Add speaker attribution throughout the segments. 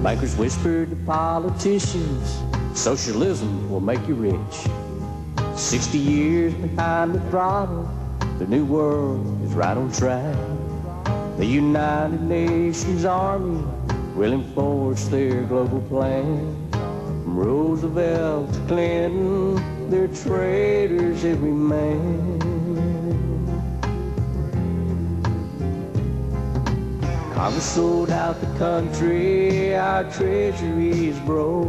Speaker 1: Bankers whispered to politicians, socialism will make you rich. 60 years behind the throttle, the new world is right on track. The United Nations Army will enforce their global plan. From Roosevelt to Clinton, they're traitors every man. Congress sold out the country, our treasury is broke.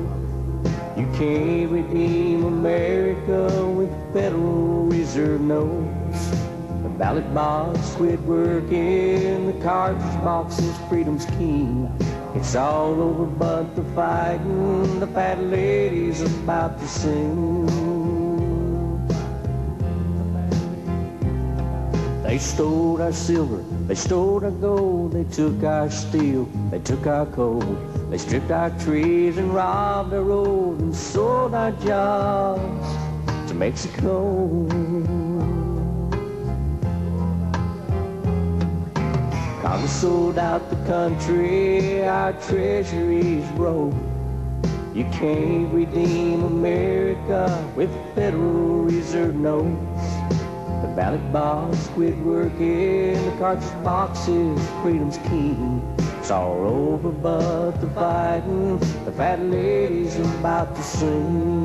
Speaker 1: You can't redeem America with Federal Reserve notes. The ballot box quit working, the cartridge box is freedom's key. It's all over but the fighting, the fat lady's about to sing. They stole our silver, they stole our gold, they took our steel, they took our coal. They stripped our trees and robbed our road and sold our jobs to Mexico. Congress sold out the country, our treasury's broke. You can't redeem America with Federal Reserve notes. The ballot box quit working, the cartridge box is freedom's key. It's all over but the fighting, the fat lady's about to sing.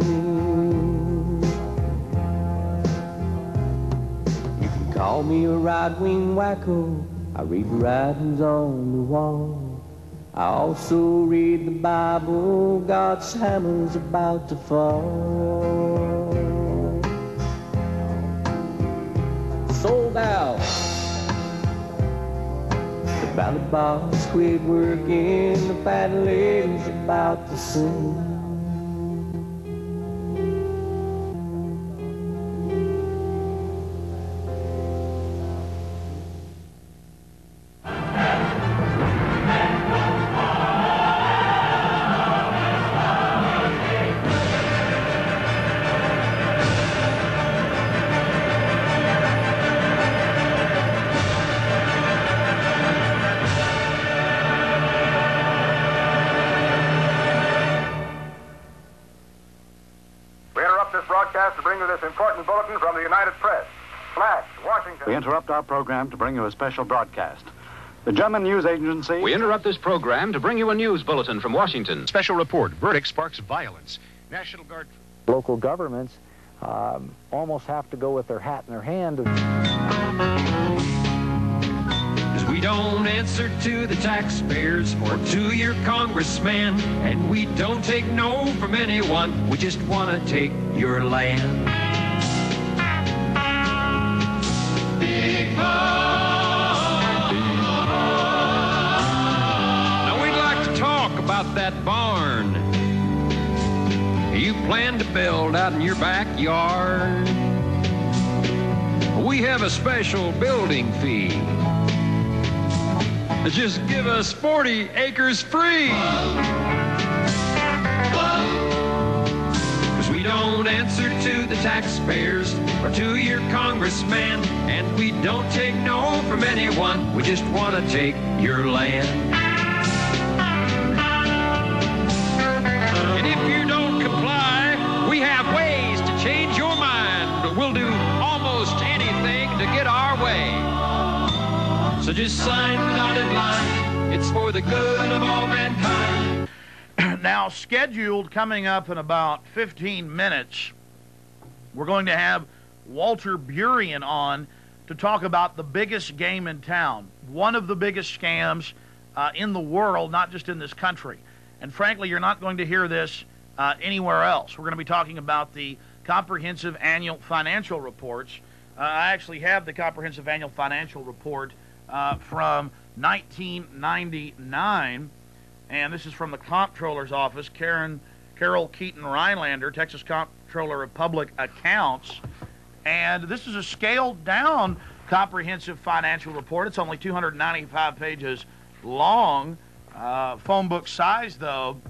Speaker 1: You can call me a right-wing wacko, I read the writings on the wall. I also read the Bible, God's hammer's about to fall. Sold out. The ballot box quit working, the fat lady's about to sing.
Speaker 2: To bring you this important bulletin from the United Press. Flash, Washington.
Speaker 3: We interrupt our program to bring you a special broadcast. The German news agency...
Speaker 4: We interrupt this program to bring you a news bulletin from Washington.
Speaker 5: Special report, verdict sparks violence. National Guard...
Speaker 6: Local governments almost have to go with their hat in their hand.
Speaker 7: We don't answer to the taxpayers or to your congressman, and we don't take no from anyone. We just want to take your land. Big barn. Now we'd like to talk about that barn you plan to build out in your backyard. We have a special building fee. Just give us 40 acres free. Because we don't answer to the taxpayers or to your congressman, and we don't take no from anyone. We just want to take your land. And if you don't comply, we have ways to change your mind. We'll do almost anything to get our way. So just sign the dotted line. It's for the good of all mankind.
Speaker 8: Now, scheduled coming up in about 15 minutes, we're going to have Walter Burien on to talk about the biggest game in town, one of the biggest scams in the world, not just in this country. And frankly, you're not going to hear this anywhere else. We're going to be talking about the comprehensive annual financial reports. I actually have the comprehensive annual financial report from 1999, and this is from the Comptroller's office, Carol Keaton Rhinelander, Texas Comptroller of Public Accounts, and this is a scaled-down comprehensive financial report. It's only 295 pages long, phone book size, though,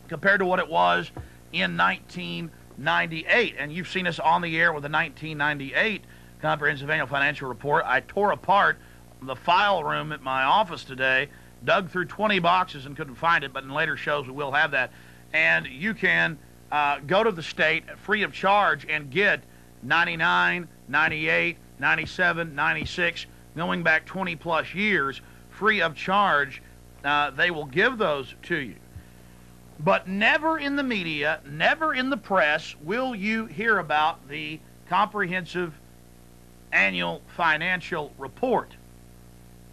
Speaker 8: compared to what it was in 1998, and you've seen us on the air with the 1998 comprehensive annual financial report. I tore apart the file room at my office today dug through 20 boxes and couldn't find it, but in later shows we will have that. And you can go to the state free of charge and get 99, 98, 97, 96, going back 20 plus years, free of charge. They will give those to you. But never in the media, never in the press will you hear about the comprehensive annual financial report.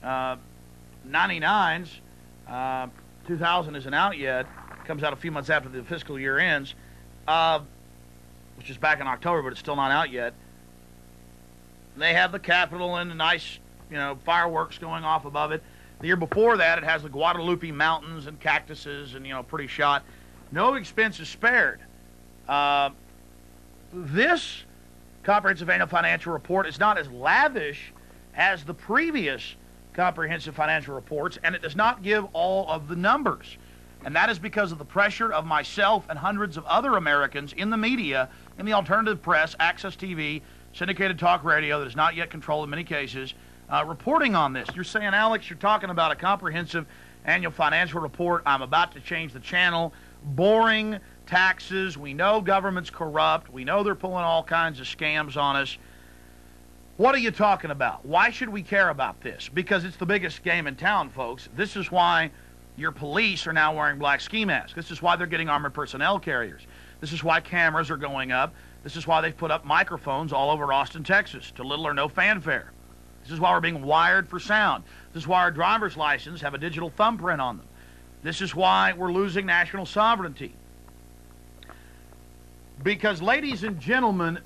Speaker 8: 99's, 2000 isn't out yet, comes out a few months after the fiscal year ends, which is back in October, but it's still not out yet. They have the Capitol and the nice, fireworks going off above it. The year before that, it has the Guadalupe Mountains and cactuses and, pretty shot. No expense is spared. This comprehensive annual financial report is not as lavish as the previous comprehensive financial reports, and it does not give all of the numbers. And that is because of the pressure of myself and hundreds of other Americans in the media, in the alternative press, access TV, syndicated talk radio that is not yet controlled in many cases, reporting on this. You're saying, Alex, you're talking about a comprehensive annual financial report. I'm about to change the channel. Boring taxes. We know government's corrupt. We know they're pulling all kinds of scams on us. What are you talking about? Why should we care about this? Because it's the biggest game in town, folks. This is why your police are now wearing black ski masks. This is why they're getting armored personnel carriers. This is why cameras are going up. This is why they've put up microphones all over Austin, Texas, to little or no fanfare. This is why we're being wired for sound. This is why our driver's license have a digital thumbprint on them. This is why we're losing national sovereignty. Because, ladies and gentlemen,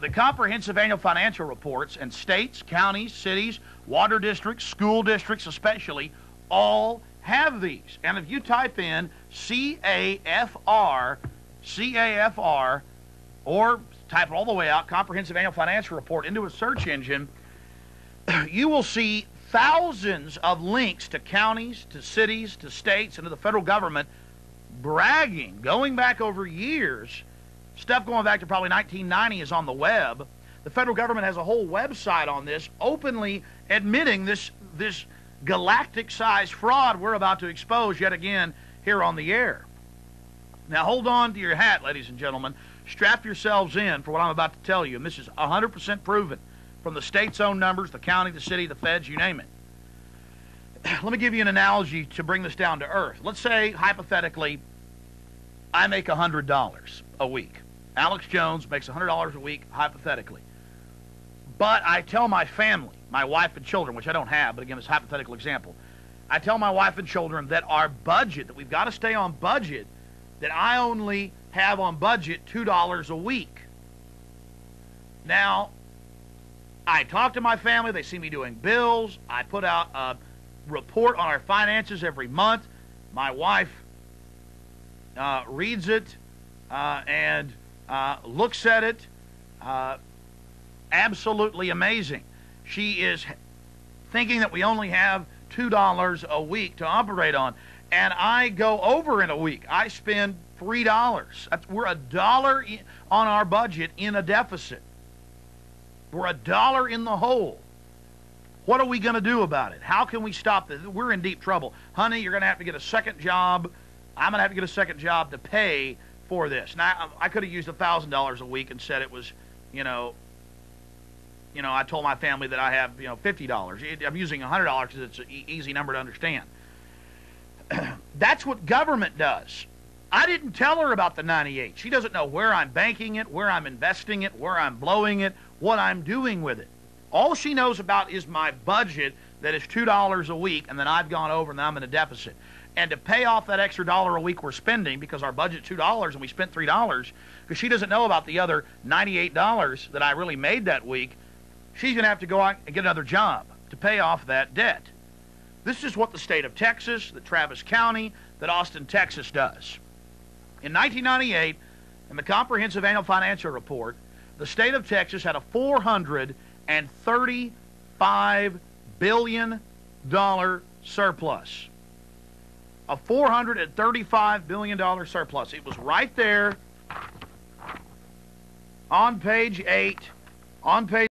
Speaker 8: the comprehensive annual financial reports, and states, counties, cities, water districts, school districts especially, all have these. And if you type in CAFR, or type it all the way out, Comprehensive Annual Financial Report, into a search engine, you will see thousands of links to counties, to cities, to states, and to the federal government bragging, going back over years. Stuff going back to probably 1990 is on the web. The federal government has a whole website on this, openly admitting this galactic-sized fraud we're about to expose yet again here on the air. Now hold on to your hat, ladies and gentlemen. Strap yourselves in for what I'm about to tell you, and this is 100% proven from the state's own numbers, the county, the city, the feds, you name it. Let me give you an analogy to bring this down to earth. Let's say, hypothetically, I make $100 a week. Alex Jones makes $100 a week, hypothetically. But I tell my family, my wife and children, which I don't have, but again, it's a hypothetical example. I tell my wife and children that our budget, that we've got to stay on budget, that I only have on budget $2 a week. Now, I talk to my family. They see me doing bills. I put out a report on our finances every month. My wife reads it and looks at it. Absolutely amazing. She is thinking that we only have $2 a week to operate on. And I go over in a week. I spend $3. We're $1 on our budget in a deficit. We're $1 in the hole. What are we going to do about it? How can we stop this? We're in deep trouble. Honey, you're going to have to get a second job. I'm going to have to get a second job to pay for this. Now, I could have used $1,000 a week and said it was, I told my family that I have, $50. I'm using $100 because it's an easy number to understand. That's what government does. I didn't tell her about the 98. She doesn't know where I'm banking it, where I'm investing it, where I'm blowing it, what I'm doing with it. All she knows about is my budget that is $2 a week, and then I've gone over and I'm in a deficit. And to pay off that extra $1 a week we're spending, because our budget's $2 and we spent $3, because she doesn't know about the other $98 that I really made that week, she's going to have to go out and get another job to pay off that debt. This is what the state of Texas, that Travis County, that Austin, Texas does. In 1998, in the Comprehensive Annual Financial Report, the state of Texas had a $435 billion surplus. A $435 billion surplus. It was right there on page 8, on page